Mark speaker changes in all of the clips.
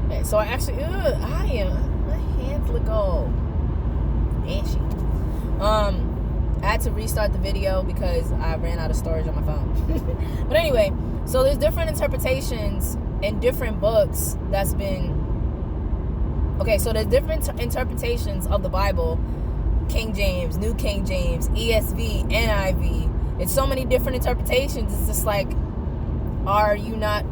Speaker 1: Okay, so I actually, I am, my hands look all ashy. I had to restart the video because I ran out of storage on my phone. But anyway, so there's different interpretations in different books that's been, okay, so there's different interpretations of the Bible. King James, New King James, ESV, NIV. It's so many different interpretations. It's just like, are you not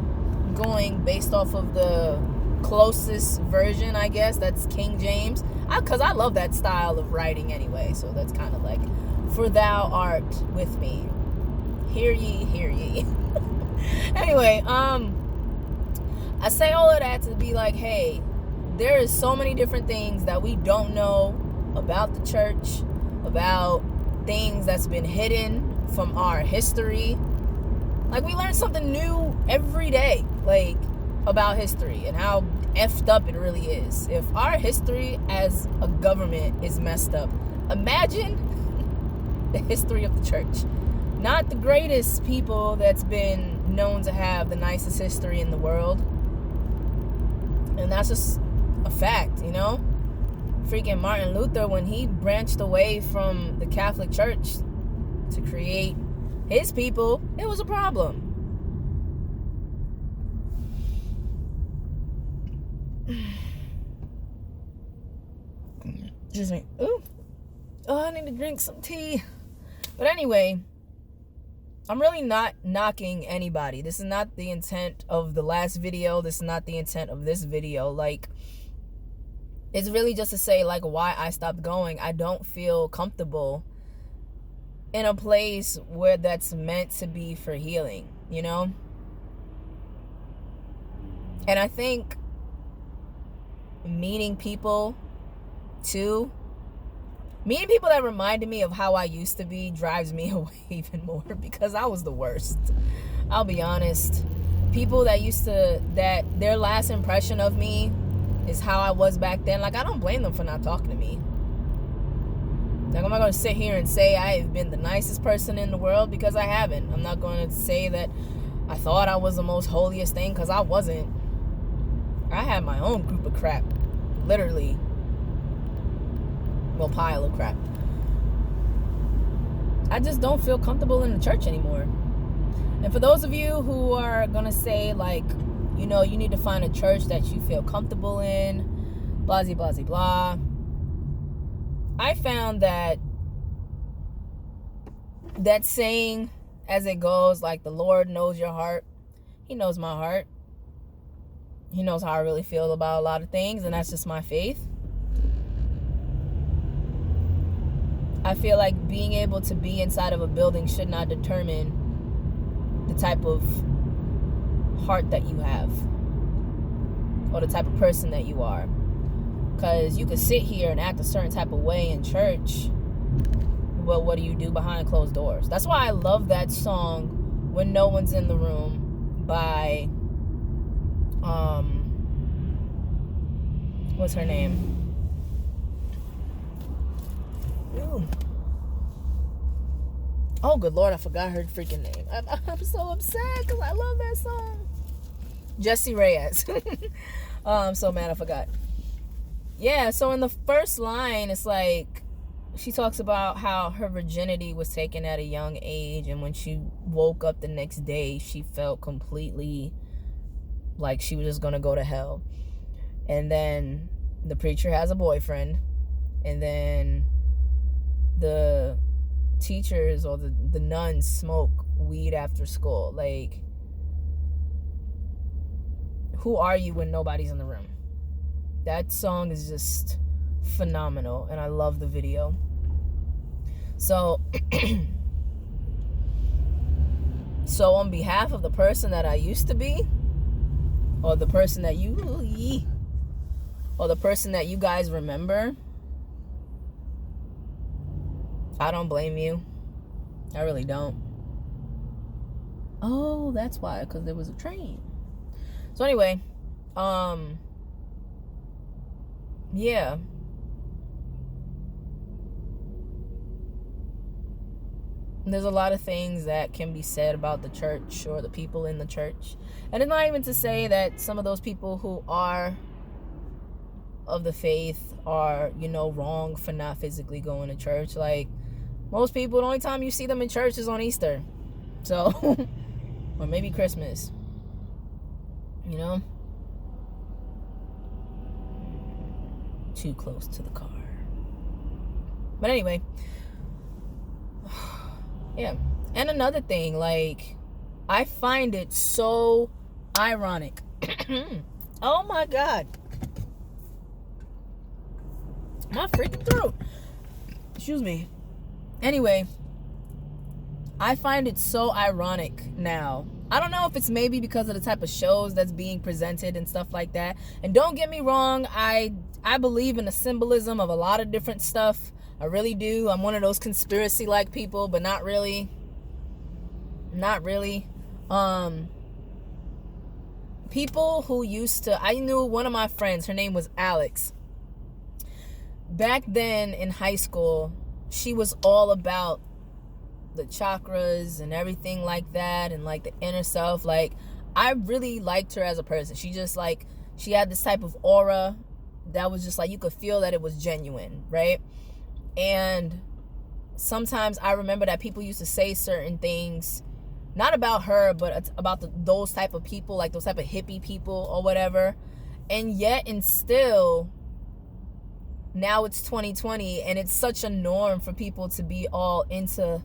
Speaker 1: going based off of the closest version, I guess? That's King James. Because I love that style of writing anyway. So that's kind of like, for thou art with me. Hear ye, hear ye. Anyway, I say all of that to be like, hey, there is so many different things that we don't know about the church, about things that's been hidden from our history. Like, we learn something new every day, like, about history and how effed up it really is. If our history as a government is messed up, imagine the history of the church. Not the greatest people that's been known to have the nicest history in the world. And that's just a fact, you know? Freaking Martin Luther, when he branched away from the Catholic Church to create his people, it was a problem. Excuse me. Ooh. Oh, I need to drink some tea. But anyway, I'm really not knocking anybody. This is not the intent of the last video. This is not the intent of this video. Like, it's really just to say, like, why I stopped going. I don't feel comfortable in a place where that's meant to be for healing, you know? And I think meeting people that reminded me of how I used to be drives me away even more, because I was the worst. I'll be honest. People that their last impression of me is how I was back then. Like, I don't blame them for not talking to me. Like, I'm not going to sit here and say I have been the nicest person in the world, because I haven't. I'm not going to say that I thought I was the most holiest thing, because I wasn't. I had my own group of crap. Literally. Well, pile of crap. I just don't feel comfortable in the church anymore. And for those of you who are going to say, like, you know, you need to find a church that you feel comfortable in, blah, blah, blah, blah. I found that saying, as it goes, like, the Lord knows your heart. He knows my heart. He knows how I really feel about a lot of things, and that's just my faith. I feel like being able to be inside of a building should not determine the type of heart that you have or the type of person that you are. Because you could sit here and act a certain type of way in church, but what do you do behind closed doors? That's why I love that song, When No One's in the Room, by what's her name? Ooh. Oh, good Lord, I forgot her freaking name. I'm so upset because I love that song. Jessie Reyes. Oh, I'm so mad I forgot. Yeah, so in the first line, it's like, she talks about how her virginity was taken at a young age, and when she woke up the next day, she felt completely like she was just going to go to hell. And then the preacher has a boyfriend, and then the teachers or the nuns smoke weed after school. Like, who are you when nobody's in the room? That song is just phenomenal, and I love the video. So on behalf of the person that I used to be, or the person that you guys remember, I don't blame you. I really don't. Oh, that's why, because there was a train. So anyway, yeah. There's a lot of things that can be said about the church or the people in the church. And it's not even to say that some of those people who are of the faith are, wrong for not physically going to church. Like, most people, the only time you see them in church is on Easter. So, or maybe Christmas. Too close to the car. But anyway, yeah. And another thing, like, I find it so ironic. Oh my God. My freaking throat. Excuse me. Anyway, I find it so ironic now. I don't know if it's maybe because of the type of shows that's being presented and stuff like that. And don't get me wrong, I believe in the symbolism of a lot of different stuff. I really do. I'm one of those conspiracy-like people, but not really. Not really. People who used to... I knew one of my friends. Her name was Alex. Back then in high school, she was all about the chakras and everything like that, and like the inner self. Like, I really liked her as a person. She just, like, she had this type of aura that was just like, you could feel that it was genuine, right? And sometimes I remember that people used to say certain things, not about her, but about those type of people, like those type of hippie people or whatever. And yet, and still, now it's 2020, and it's such a norm for people to be all into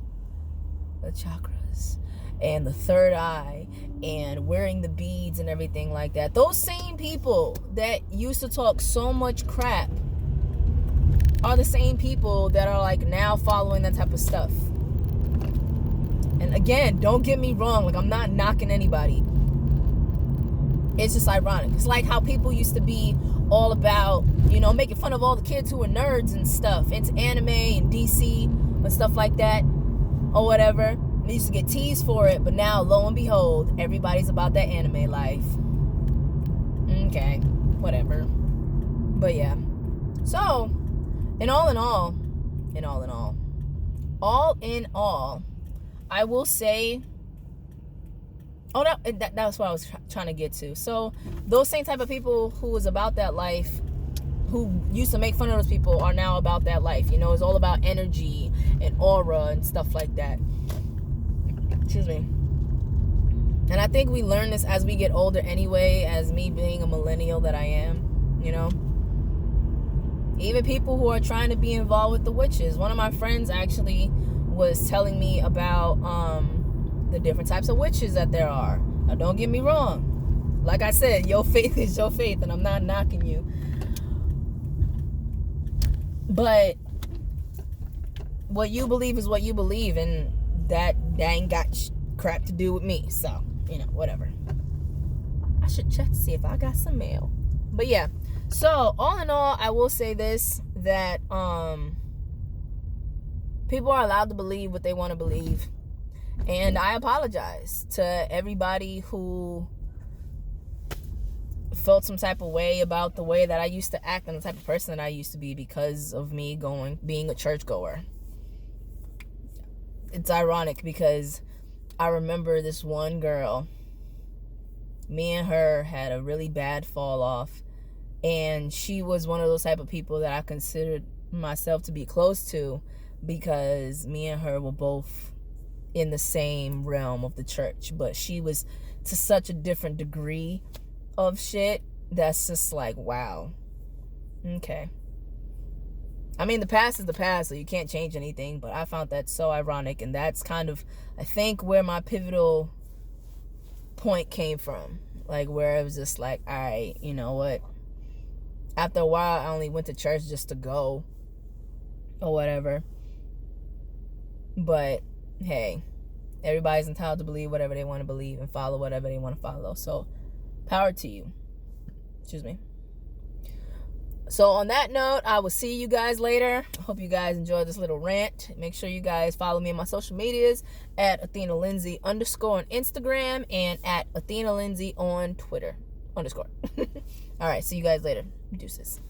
Speaker 1: the chakras and the third eye and wearing the beads and everything like that. Those same people that used to talk so much crap are the same people that are like now following that type of stuff. And again, don't get me wrong, like, I'm not knocking anybody. It's just ironic. It's like how people used to be all about, making fun of all the kids who were nerds and stuff, into anime and DC and stuff like that, or whatever. They used to get teased for it, but now, lo and behold, everybody's about that anime life. Okay, whatever. But yeah. So, all in all, I will say, that's what I was trying to get to. So, those same type of people who was about that life, who used to make fun of those people, are now about that life. It's all about energy and aura and stuff like that. Excuse me. And I think we learn this as we get older anyway, as me being a millennial that I am, Even people who are trying to be involved with the witches. One of my friends actually was telling me about the different types of witches that there are. Now, don't get me wrong. Like I said, your faith is your faith, and I'm not knocking you. But what you believe is what you believe, and that ain't got crap to do with me. So, whatever. I should check to see if I got some mail. But yeah. So, all in all, I will say this, that people are allowed to believe what they want to believe. And I apologize to everybody who felt some type of way about the way that I used to act and the type of person that I used to be because of me being a churchgoer. It's ironic because I remember this one girl, me and her had a really bad fall off, and she was one of those type of people that I considered myself to be close to because me and her were both in the same realm of the church, but she was to such a different degree of shit that's just like, wow. Okay. I mean, the past is the past, so you can't change anything, but I found that so ironic, and that's kind of, I think, where my pivotal point came from. Like, where it was just like, all right, you know what? After a while, I only went to church just to go or whatever. But, hey, everybody's entitled to believe whatever they want to believe and follow whatever they want to follow. So, power to you. Excuse me. So on that note, I will see you guys later. I hope you guys enjoyed this little rant. Make sure you guys follow me on my social medias at Athena Lindsey _ on Instagram and at Athena Lindsey on Twitter _ All right, see you guys later. Deuces.